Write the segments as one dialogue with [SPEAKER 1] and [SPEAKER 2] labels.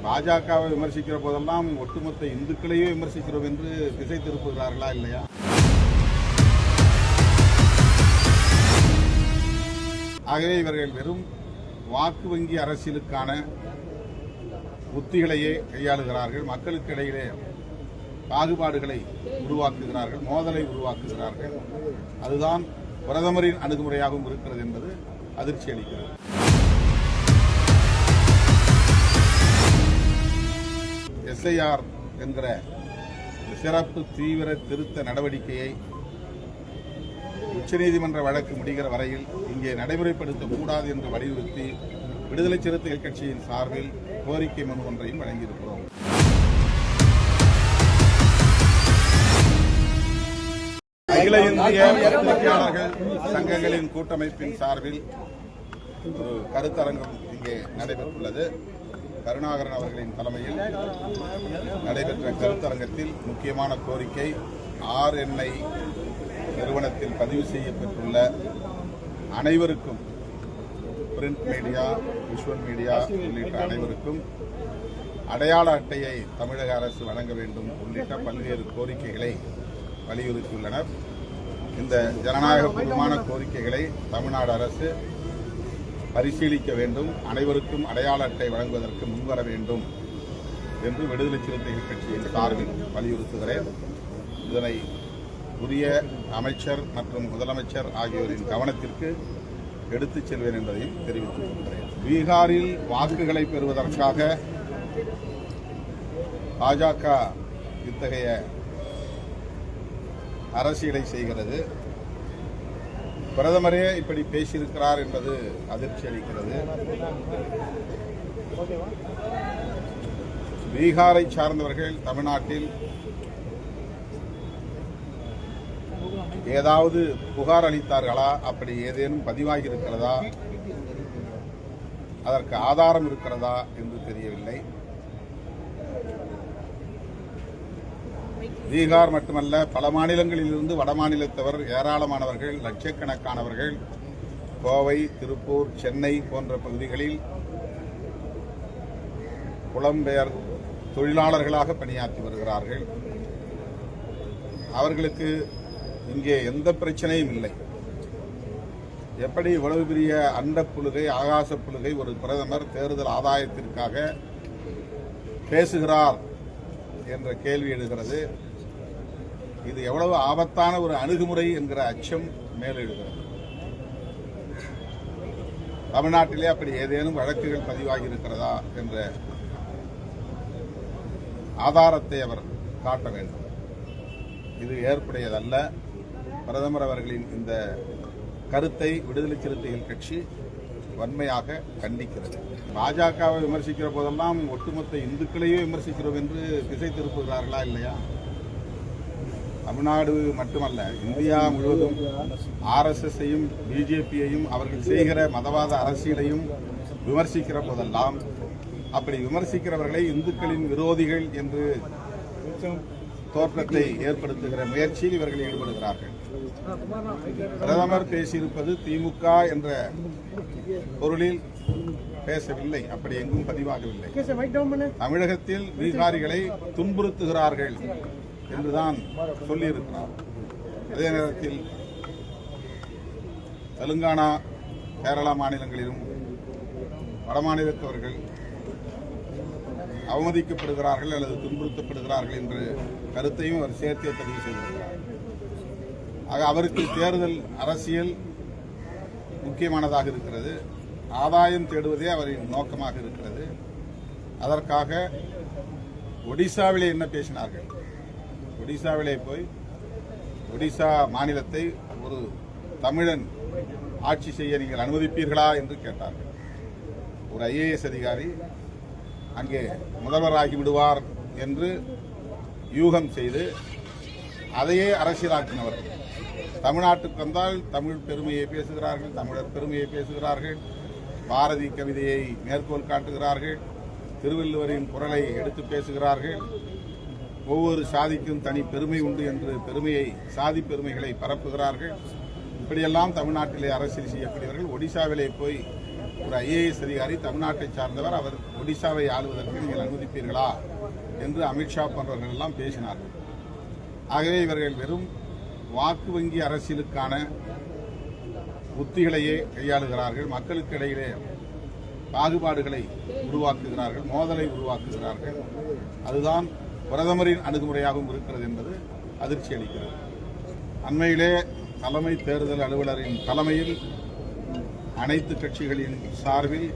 [SPEAKER 1] பாஜகவை விமர்சிக்கிற போதெல்லாம் ஒட்டுமொத்த இந்துக்களையே விமர்சிக்கிறோம் என்று திசை திருப்புகிறார்களா இல்லையா? ஆகவே இவர்கள் வெறும் வாக்கு வங்கி அரசியலுக்கான உத்திகளையே கையாளுகிறார்கள். மக்களுக்கு இடையிலே பாகுபாடுகளை உருவாக்குகிறார்கள், மோதலை உருவாக்குகிறார்கள். அதுதான் பிரதமரின் அணுகுமுறையாகவும் இருக்கிறது என்பது அதிர்ச்சி அளிக்கிறது. SIR என்கிற சிறப்பு தீவிர திருத்த நடவடிக்கையை உச்சநீதிமன்ற வழக்கு முடிகிற வரையில் இங்கே நடைமுறைப்படுத்தக்கூடாது என்று வலியுறுத்தி விடுதலை சிறுத்தைகள் கட்சியின் சார்பில் கோரிக்கை மனு ஒன்றையும் வழங்கியிருக்கிறோம். அகில இந்திய பத்திரிகையாளர்கள் சங்கங்களின் கூட்டமைப்பின் சார்பில் ஒரு கருத்தரங்கம் இங்கே நடைபெற்றுள்ளது. கருணாகரன் அவர்களின் தலைமையில் நடைபெற்ற கருத்தரங்கத்தில் முக்கியமான கோரிக்கை RNI நிறுவனத்தில் பதிவு செய்யப்பட்டுள்ள அனைவருக்கும், பிரிண்ட் மீடியா, விஷுவல் மீடியா உள்ளிட்ட அனைவருக்கும் அடையாள அட்டையை தமிழக அரசு வழங்க வேண்டும் உள்ளிட்ட பல்வேறு கோரிக்கைகளை வலியுறுத்தியுள்ளனர். இந்த ஜனநாயகபூர்வமான கோரிக்கைகளை தமிழ்நாடு அரசு பரிசீலிக்க வேண்டும், அனைவருக்கும் அடையாள அட்டை வழங்குவதற்கு முன்வர வேண்டும் என்று விடுதலை சிறுத்தைகள் கட்சியின் சார்பில் வலியுறுத்துகிறேன். இதனை உரிய அமைச்சர் மற்றும் முதலமைச்சர் ஆகியோரின் கவனத்திற்கு எடுத்துச் செல்வேன் என்பதையும் தெரிவித்துக் கொள்கிறேன். பீகாரில் வாக்குகளை பெறுவதற்காக பாஜக இத்தகைய அரசியலை செய்கிறது. பிரதமரே இப்படி பேசியிருக்கிறார் என்பது அதிர்ச்சி அளிக்கிறது. பீகாரை சார்ந்தவர்கள் தமிழ்நாட்டில் ஏதாவது புகார் அளித்தார்களா? அப்படி ஏதேனும் பதிவாகி இருக்கிறதா? அதற்கு ஆதாரம் இருக்கிறதா என்று தெரியவில்லை. பீகார் மட்டுமல்ல, பல மாநிலங்களிலிருந்து வட மாநிலத்தவர் ஏராளமானவர்கள், லட்சக்கணக்கானவர்கள் கோவை, திருப்பூர், சென்னை போன்ற பகுதிகளில் புலம்பெயர் தொழிலாளர்களாக பணியாற்றி வருகிறார்கள். அவர்களுக்கு இங்கே எந்த பிரச்சனையும் இல்லை. எப்படி இவ்வளவு பெரிய அண்டப்புழுகை, ஆகாச புழுகை ஒரு பிரதமர் தேர்தல் ஆதாயத்திற்காக பேசுகிறார் என்ற கேள்வி எழுகிறது. இது எவ்வளவு ஆபத்தான ஒரு அணுகுமுறை என்கிற அச்சம் மேலெழுகிறது. தமிழ்நாட்டிலே அப்படி ஏதேனும் வழக்குகள் பதிவாகி இருக்கிறதா என்ற ஆதாரத்தை அவர் காட்ட வேண்டும். இது ஏற்புடையதல்ல. பிரதமர் அவர்களின் இந்த கருத்தை விடுதலை சிறுத்தைகள் கட்சி வன்மையாக கண்டிக்கிறது. பாஜகவை விமர்சிக்கிற போதெல்லாம் ஒட்டுமொத்த இந்துக்களையே விமர்சிக்கிறோம் என்று திசை திருப்புகிறார்களா இல்லையா? தமிழ்நாடு மட்டுமல்ல, இந்தியா முழுவதும் RSSஐயும் BJPயையும் அவர்கள் செய்கிற மதவாத அரசியலையும் விமர்சிக்கிற போதெல்லாம் அப்படி விமர்சிக்கிறவர்களை இந்துக்களின் விரோதிகள் என்று தோற்றத்தை ஏற்படுத்துகிற முயற்சியில் இவர்கள் ஈடுபடுகிறார்கள். பிரதமர் பேசியிருப்பது திமுக என்ற பொருளில் பேசவில்லை, அப்படி எங்கும் பதிவாகவில்லை. தமிழகத்தில் பீகாரிகளை துன்புறுத்துகிறார்கள் என்றுதான் சொல்லியிருக்கிறார். அதே நேரத்தில் தெலுங்கானா, கேரளா மாநிலங்களிலும் வடமாநிலத்தவர்கள் அவமதிக்கப்படுகிறார்கள் அல்லது துன்புறுத்தப்படுகிறார்கள் என்ற கருத்தையும் அவர் சேர்த்தே பதிவு செய்திருக்கிறார். ஆக அவருக்கு தேர்தல் அரசியல் முக்கியமானதாக இருக்கிறது. ஆதாயம் தேடுவதே அவரின் நோக்கமாக இருக்கிறது. அதற்காக ஒடிசாவிலே என்ன பேசினார்கள்? ஒடிசாவிலே போய் ஒடிசா மாநிலத்தை ஒரு தமிழன் ஆட்சி செய்ய நீங்கள் அனுமதிப்பீர்களா என்று கேட்டார்கள். ஒரு IAS அதிகாரி அங்கே முதல்வராகி விடுவார் என்று யூகம் செய்து அதையே அரசியலாக்கினவர்கள். தமிழ்நாட்டுக்கு வந்தால் தமிழ் பெருமையை பேசுகிறார்கள், தமிழர் பெருமையை பேசுகிறார்கள், பாரதி கவிதையை மேற்கோள் காட்டுகிறார்கள், திருவள்ளுவரின் குரலை எடுத்து பேசுகிறார்கள். ஒவ்வொரு சாதிக்கும் தனி பெருமை உண்டு என்று பெருமையை, சாதி பெருமைகளை பரப்புகிறார்கள். இப்படியெல்லாம் தமிழ்நாட்டிலே அரசியல் செய்யக்கூடியவர்கள் ஒடிசாவிலே போய் ஒரு IAS அதிகாரி தமிழ்நாட்டை சார்ந்தவர், அவர் ஒடிசாவை ஆளுவதற்கு நீங்கள் அனுமதிப்பீர்களா என்று அமித்ஷா போன்றவர்கள் எல்லாம் பேசினார்கள். ஆகவே இவர்கள் வெறும் வாக்கு வங்கி அரசியலுக்கான உத்திகளையே கையாளுகிறார்கள். மக்களுக்கு இடையிலே பாகுபாடுகளை உருவாக்குகிறார்கள், மோதலை உருவாக்குகிறார்கள். அதுதான் பிரதமரின் அணுகுமுறையாகவும் இருக்கிறது என்பது அதிர்ச்சி அளிக்கிறது. அண்மையிலே தலைமை தேர்தல் அலுவலரின் தலைமையில் அனைத்து கட்சிகளின் சார்பில்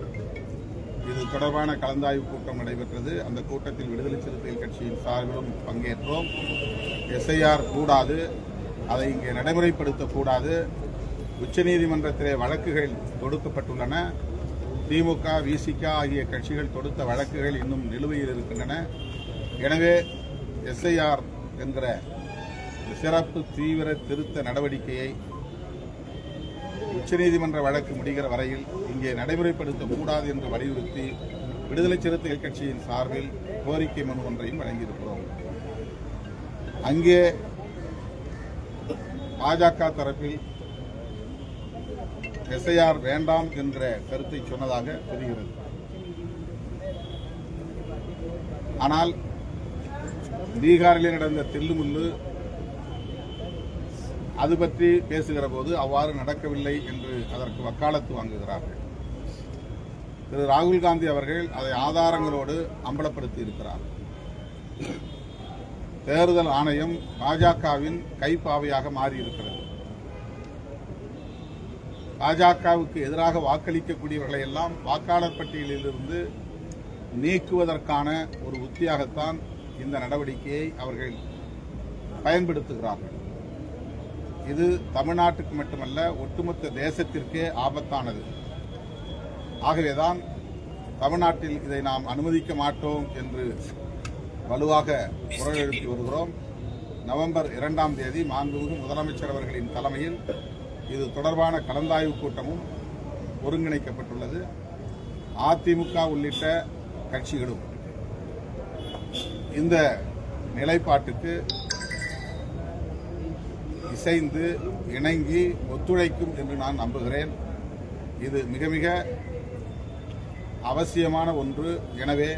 [SPEAKER 1] இது தொடர்பான கலந்தாய்வு கூட்டம் நடைபெற்றது. அந்த கூட்டத்தில் விடுதலை சிறுத்தைகள் கட்சியின் சார்பிலும் பங்கேற்றோம். SIR கூடாது, அதை இங்கே நடைமுறைப்படுத்தக்கூடாது. உச்சநீதிமன்றத்திலே வழக்குகள் தொடுக்கப்பட்டுள்ளன. திமுக, VCK ஆகிய கட்சிகள் தொடுத்த வழக்குகள் இன்னும் நிலுவையில் இருக்கின்றன. எனவே SIR என்கிற சிறப்பு தீவிர திருத்த நடவடிக்கையை உச்சநீதிமன்ற வழக்கு முடிகிற வரையில் இங்கே நடைமுறைப்படுத்தக்கூடாது என்று வலியுறுத்தி விடுதலை சிறுத்தைகள் கட்சியின் சார்பில் கோரிக்கை மனு ஒன்றையும் வழங்கியிருக்கிறோம். அங்கே பாஜக தரப்பில் SIR வேண்டாம் என்ற கருத்தை சொன்னதாக தெரிகிறது. ஆனால் பீகாரில் நடந்த தில்லுமுல்லு அது பற்றி பேசுகிற போது அவ்வாறு நடக்கவில்லை என்று அதற்கு வக்காலத்து வாங்குகிறார்கள். திரு ராகுல் காந்தி அவர்கள் அதை ஆதாரங்களோடு அம்பலப்படுத்தி இருக்கிறார். தேர்தல் ஆணையம் பாஜகவின் கைப்பாவையாக மாறியிருக்கிறது. பாஜகவுக்கு எதிராக வாக்களிக்கக்கூடியவர்களை எல்லாம் வாக்காளர் பட்டியலிலிருந்து நீக்குவதற்கான ஒரு உத்தியாகத்தான் இந்த நடவடிக்கையை அவர்கள் பயன்படுத்துகிறார்கள். இது தமிழ்நாட்டுக்கு மட்டுமல்ல, ஒட்டுமொத்த தேசத்திற்கே ஆபத்தானது. ஆகவேதான் தமிழ்நாட்டில் இதை நாம் அனுமதிக்க மாட்டோம் என்று வலுவாக குரல் எழுப்பி வருகிறோம். நவம்பர் 2ஆம் தேதி மாண்புமிகு முதலமைச்சர் அவர்களின் தலைமையில் இது தொடர்பான கலந்தாய்வு கூட்டமும் ஒருங்கிணைக்கப்பட்டுள்ளது. அதிமுக உள்ளிட்ட கட்சிகளும் இந்த நிலைப்பாட்டுக்கு இசைந்து இணங்கி ஒத்துழைக்கும் என்று நான் நம்புகிறேன். இது மிக மிக அவசியமான ஒன்று. எனவே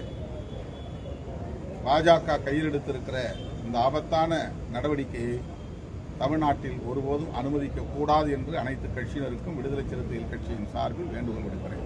[SPEAKER 1] பாஜக கையில் எடுத்திருக்கிற இந்த ஆபத்தான நடவடிக்கையை தமிழ்நாட்டில் ஒருபோதும் அனுமதிக்கக்கூடாது என்று அனைத்து கட்சியினருக்கும் விடுதலை சிறுத்தைகள் கட்சியின் சார்பில் வேண்டுகோள் விடுக்கிறேன்.